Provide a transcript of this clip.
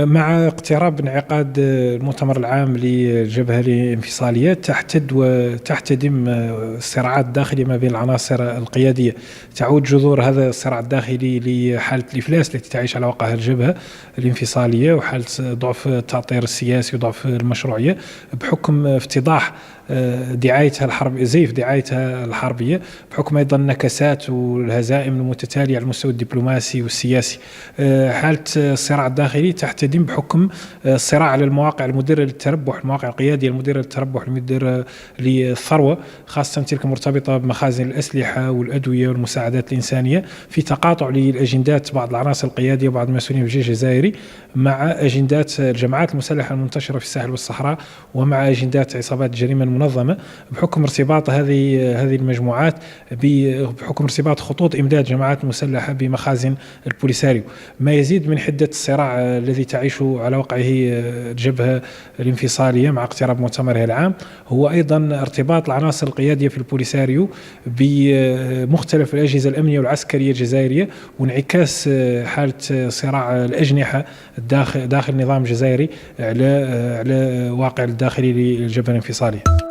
مع اقتراب انعقاد المؤتمر العام للجبهة الانفصالية تحتدم الصراعات الداخلية ما بين العناصر القيادية. تعود جذور هذا الصراع الداخلي لحالة الإفلاس التي تعيش على وقعها الجبهة الانفصالية، وحالة ضعف التأطير السياسي وضعف المشروعية بحكم افتضاح زيف دعايتها الحربية، بحكم أيضا النكسات والهزائم المتتالية على المستوى الدبلوماسي والسياسي. حالة الصراع الداخلي تحتدم بحكم الصراع على المواقع المديرة للتربح، المواقع القيادية المديرة للتربح، المديرة للثروة، خاصة تلك المرتبطة بمخازن الأسلحة والأدوية والمساعدات الإنسانية، في تقاطع للأجندات بعض العناصر القيادية وبعض المسؤولين في الجيش الجزائري مع أجندات الجماعات المسلحة المنتشرة في الساحل والصحراء، ومع أجندات عصابات الجريمة المنظمة، بحكم ارتباط هذه المجموعات، بحكم ارتباط خطوط إمداد جماعات مسلحة بمخازن البوليساريو. ما يزيد من حدة الصراع الذي تعيش على وقعه الجبهة الانفصالية مع اقتراب مؤتمرها العام هو أيضا ارتباط العناصر القيادية في البوليساريو بمختلف الأجهزة الأمنية والعسكرية الجزائرية، وانعكاس حالة صراع الأجنحة داخل النظام الجزائري على واقع الداخلي للجبهة الانفصالية.